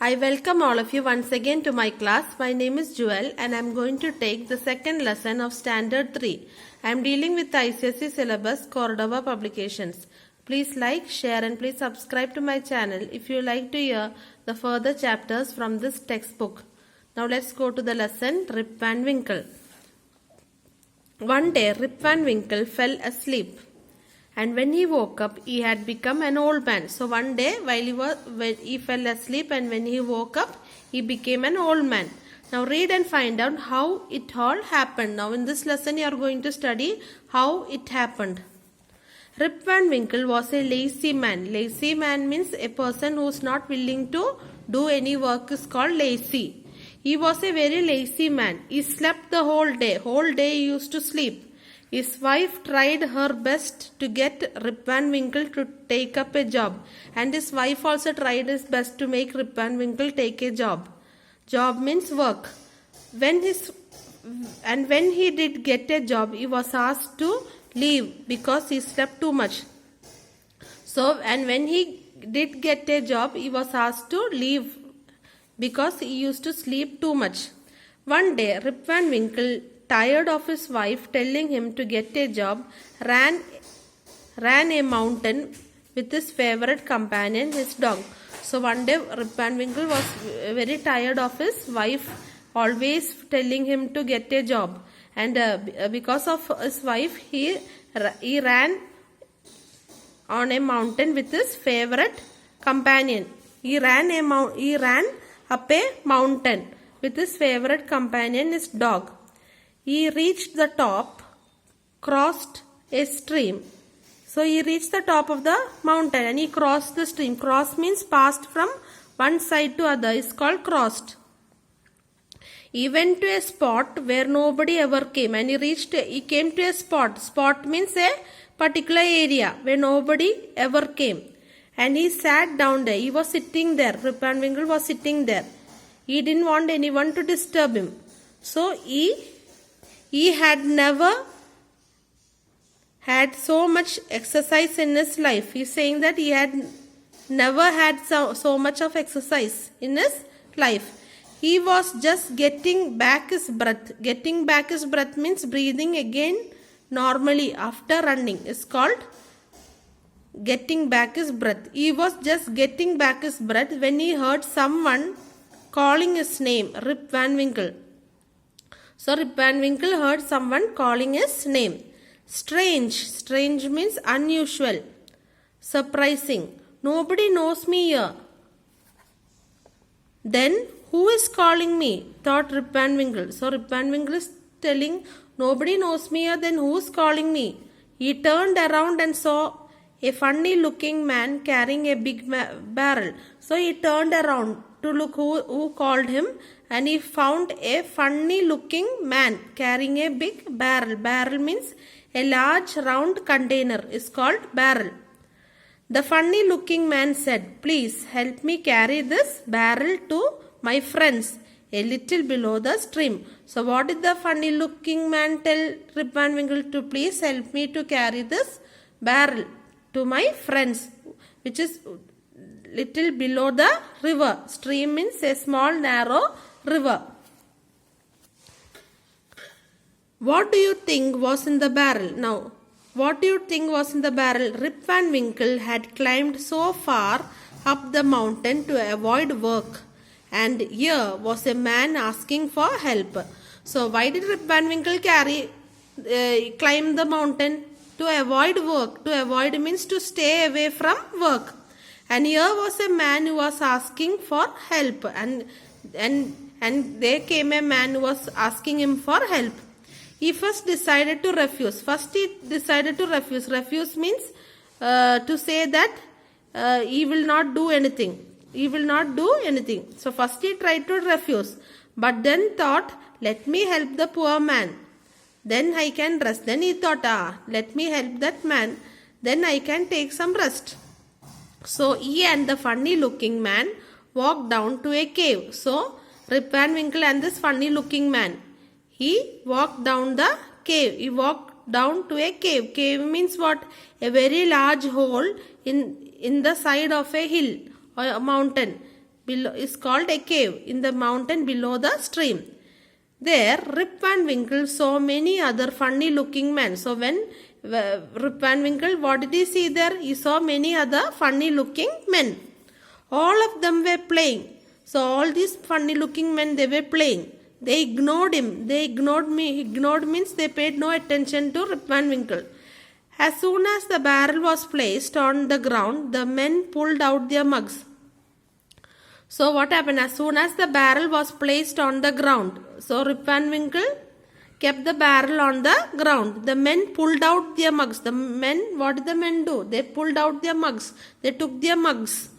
I welcome all of you once again to my class. My name is Jewel and I am going to take the second lesson of Standard 3. I am dealing with the ICSE syllabus Cordova Publications. Please like, share and please subscribe to my channel if you like to hear the further chapters from this textbook. Now let's go to the lesson Rip Van Winkle. One day Rip Van Winkle fell asleep. And when he woke up, he had become an old man. So one day, when he fell asleep and when he woke up, he became an old man. Now read and find out how it all happened. Now in this lesson, you are going to study how it happened. Rip Van Winkle was a lazy man. Lazy man means a person who is not willing to do any work is called lazy. He was a very lazy man. He slept the whole day. Whole day he used to sleep. His wife tried her best to get Rip Van Winkle to take up a job, and his wife also tried his best to make Rip Van Winkle take a job. Job means work. When he did get a job, he was asked to leave because he slept too much. And when he did get a job, he was asked to leave because he used to sleep too much. One day, Rip Van Winkle, tired of his wife telling him to get a job, ran a mountain with his favorite companion, his dog. So one day Rip Van Winkle was very tired of his wife always telling him to get a job, and because of his wife he ran on a mountain with his favorite companion. He ran up a mountain with his favorite companion, his dog. He reached the top, crossed a stream. So he reached the top of the mountain and he crossed the stream. Cross means passed from one side to other. It's called crossed. He went to a spot where nobody ever came, and he came to a spot. Spot means a particular area where nobody ever came. And he sat down there. He was sitting there. Rip Van Winkle was sitting there. He didn't want anyone to disturb him. So he had never had so much exercise in his life. He's saying that he had never had so much of exercise in his life. He was just getting back his breath. Getting back his breath means breathing again normally after running. It's called getting back his breath. He was just getting back his breath when he heard someone calling his name, Rip Van Winkle. So Rip Van Winkle heard someone calling his name. Strange. Strange means unusual. Surprising. Nobody knows me here. Then who is calling me? Thought Rip Van Winkle. So Rip Van Winkle is telling, nobody knows me here, then who is calling me? He turned around and saw a funny looking man carrying a big barrel. So he turned around to look who called him, and he found a funny looking man carrying a big barrel. Barrel means a large round container is called barrel. The funny looking man said, please help me carry this barrel to my friends a little below the stream. So what did the funny looking man tell Rip Van Winkle? To please help me to carry this barrel to my friends, which is little below the river. Stream means a small narrow river. What do you think was in the barrel? Now, what do you think was in the barrel? Rip Van Winkle had climbed so far up the mountain to avoid work, and here was a man asking for help. So why did Rip Van Winkle climb the mountain? To avoid work. To avoid means to stay away from work. And here was a man who was asking for help, and there came a man who was asking him for help. He first decided to refuse. Refuse means to say that he will not do anything. He will not do anything. So first he tried to refuse, but then thought, let me help the poor man. Then I can rest. Then he thought, let me help that man. Then I can take some rest. So he and the funny looking man walked down to a cave. So Rip Van Winkle and this funny looking man, he walked down the cave. He walked down to a cave. Cave means what? A very large hole in the side of a hill or a mountain. below is called a cave in the mountain below the stream. There, Rip Van Winkle saw many other funny looking men. So when Rip Van Winkle, what did he see there? He saw many other funny looking men. All of them were playing. So all these funny looking men, they were playing. They ignored him. They ignored me. Ignored means they paid no attention to Rip Van Winkle. As soon as the barrel was placed on the ground, the men pulled out their mugs. So what happened? As soon as the barrel was placed on the ground, so Rip Van Winkle kept the barrel on the ground. The men pulled out their mugs. The men, what did the men do? They pulled out their mugs. They took their mugs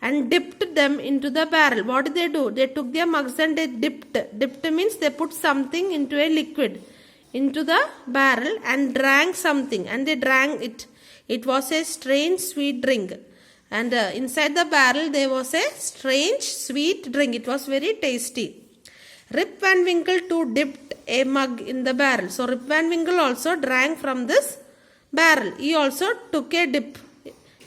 and dipped them into the barrel. What did they do? They took their mugs and they dipped. Dipped means they put something into a liquid into the barrel and drank something, and they drank it. It was a strange sweet drink. And inside the barrel there was a strange sweet drink. It was very tasty. Rip Van Winkle too dipped a mug in the barrel. So Rip Van Winkle also drank from this barrel. He also took a dip.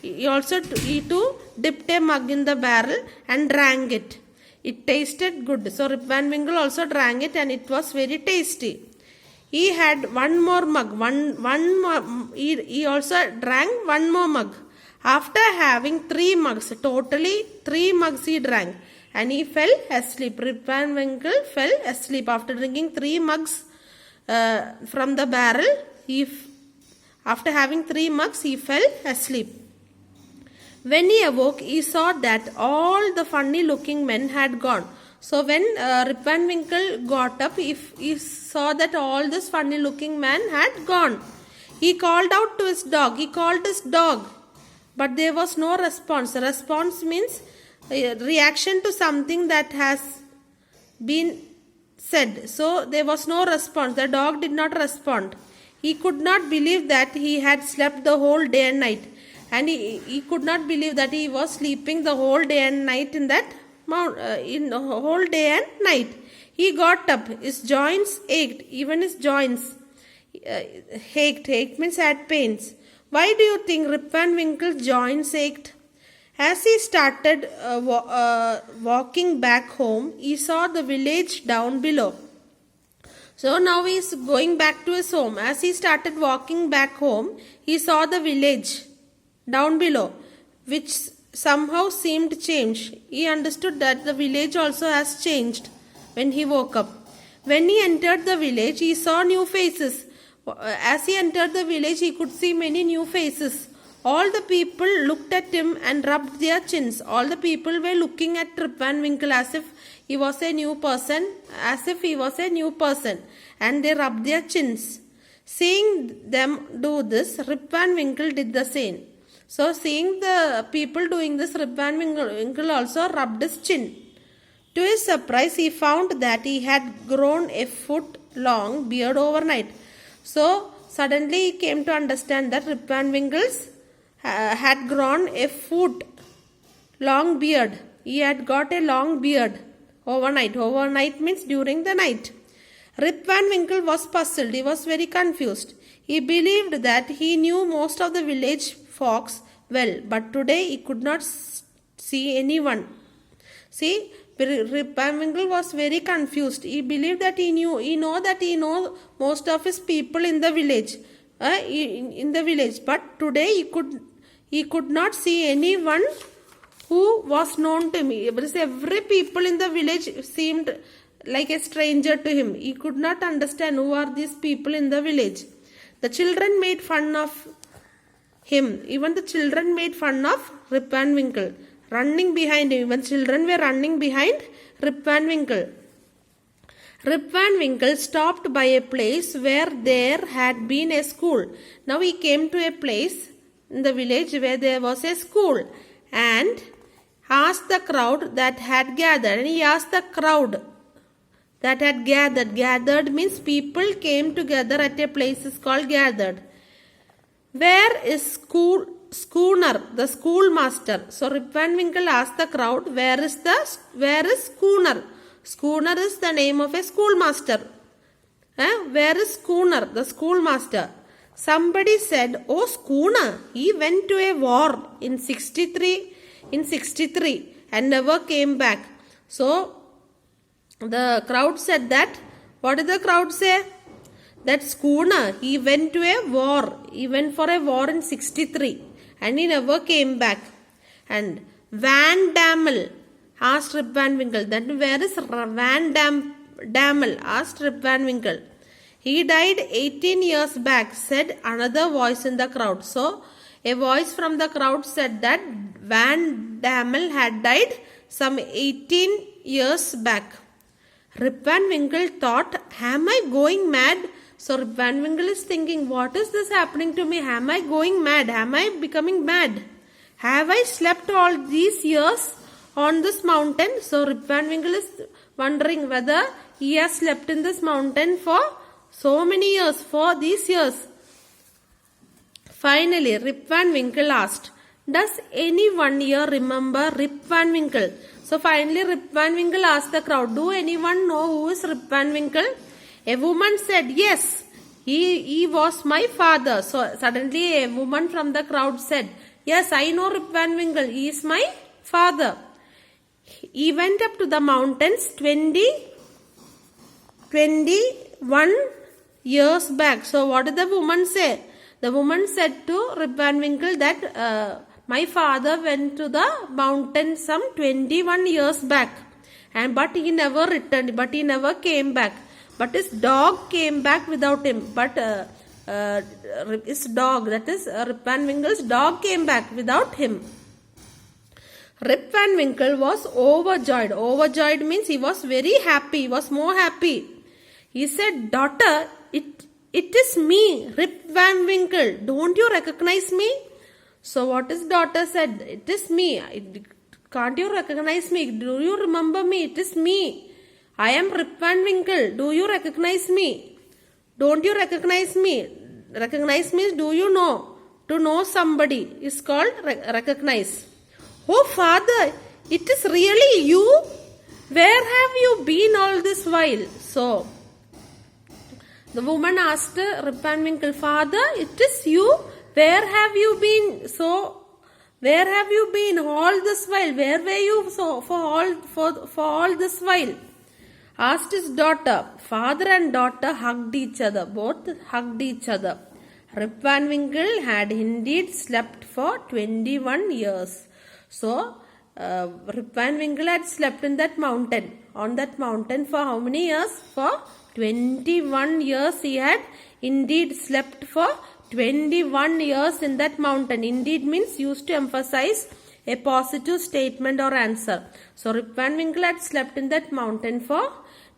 He too dipped a mug in the barrel and drank it. It tasted good. So Rip Van Winkle also drank it and it was very tasty. He had one more mug. He also drank one more mug. After having 3 mugs, totally 3 mugs he drank, and he fell asleep. Rip Van Winkle fell asleep after drinking 3 mugs from the barrel. After having 3 mugs, he fell asleep. When he awoke, he saw that all the funny looking men had gone. So when Rip Van Winkle got up, he saw that all this funny looking men had gone. He called out to his dog. He called his dog, but there was no response. Response means reaction to something that has been said. So there was no response. The dog did not respond. He could not believe that he had slept the whole day and night. And he could not believe that he was sleeping the whole day and night in that in the whole day and night. He got up. His joints ached. Even his joints ached. Ached means had pains. Why do you think Rip Van Winkle's joints ached? As he started walking back home, he saw the village down below. So now he is going back to his home. As he started walking back home, he saw the village down below, which somehow seemed changed. He understood that the village also has changed when he woke up. When he entered the village, he saw new faces. As he entered the village, he could see many new faces. All the people looked at him and rubbed their chins. All the people were looking at Rip Van Winkle as if he was a new person, and they rubbed their chins. Seeing them do this, Rip Van Winkle did the same. So seeing the people doing this, Rip Van Winkle also rubbed his chin. To his surprise, he found that he had grown a foot-long beard overnight. So suddenly he came to understand that Rip Van Winkle's had grown a foot-long beard. He had got a long beard overnight. Overnight means during the night. Rip Van Winkle was puzzled. He was very confused. He believed that he knew most of the village folks well, but today he could not see anyone. See, Rip Van Winkle was very confused. He believed that he know most of his people in the village, but today he could not see anyone who was known to me. Every people in the village seemed like a stranger to him. He could not understand who are these people in the village. The children made fun of him. Even the children made fun of Rip Van Winkle, running behind him. Even children were running behind Rip Van Winkle. Rip Van Winkle stopped by a place where there had been a school. Now he came to a place in the village where there was a school and asked the crowd that had gathered. And he asked the crowd that had gathered. Gathered means people came together at a place is called gathered. Where is Schooner, the schoolmaster? So Rip Van Winkle asked the crowd, where is Schooner? Schooner is the name of a schoolmaster. Where is Schooner, the schoolmaster? Somebody said, oh, Schooner, he went to a war in 63. and never came back. So the crowd said that. What did the crowd say? That schooner, he went to a war. He went for a war in 63 and he never came back. And Van Dammel asked Rip Van Winkle. Then where is Van Dammel? Asked Rip Van Winkle. He died 18 years back, said another voice in the crowd. So a voice from the crowd said that Van Dammel had died some 18 years back. Rip Van Winkle thought, am I going mad? So Rip Van Winkle is thinking, what is this happening to me? Am I going mad? Am I becoming mad? Have I slept all these years on this mountain? So Rip Van Winkle is wondering whether he has slept in this mountain for so many years, for these years. Finally, Rip Van Winkle asked, does anyone here remember Rip Van Winkle? So finally Rip Van Winkle asked the crowd, do anyone know who is Rip Van Winkle? A woman said, yes, he was my father. So suddenly a woman from the crowd said, yes, I know Rip Van Winkle, he is my father. He went up to the mountains 21 years back. So what did the woman say? The woman said to Rip Van Winkle that my father went to the mountain some 21 years back, but he never returned, but he never came back. But his dog came back without him. But his dog, that is Rip Van Winkle's dog, came back without him. Rip Van Winkle was overjoyed. Overjoyed means he was very happy. He was more happy. He said, daughter, it is me, Rip Van Winkle. Don't you recognize me? So what his daughter said, it is me. Can't you recognize me? Do you remember me? It is me. I am Rip Van Winkle. Do you recognize me? Don't you recognize me? Recognize means do you know? To know somebody is called recognize. Oh father, it is really you? Where have you been all this while? So the woman asked Rip Van Winkle, father, it is you? Where have you been? So, where have you been all this while? Where were you for all this while? Asked his daughter. Father and daughter hugged each other. Both hugged each other. Rip Van Winkle had indeed slept for 21 years. So, Rip Van Winkle had slept in that mountain. On that mountain for how many years? For 21 years he had indeed slept for 21 years in that mountain. Indeed means used to emphasize a positive statement or answer. So Rip Van Winkle had slept in that mountain for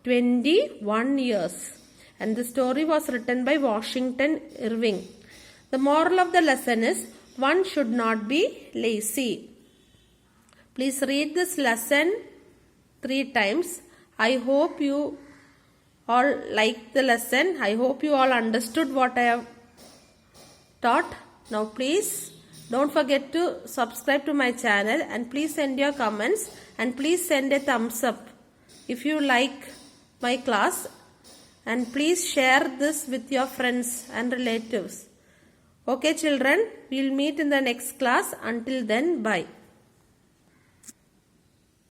21 years. And the story was written by Washington Irving. The moral of the lesson is one should not be lazy. Please read this lesson 3 times. I hope you all liked the lesson. I hope you all understood what I have taught. Now please don't forget to subscribe to my channel and please send your comments and please send a thumbs up if you like my class, and please share this with your friends and relatives. Okay children, we'll meet in the next class. Until then, bye.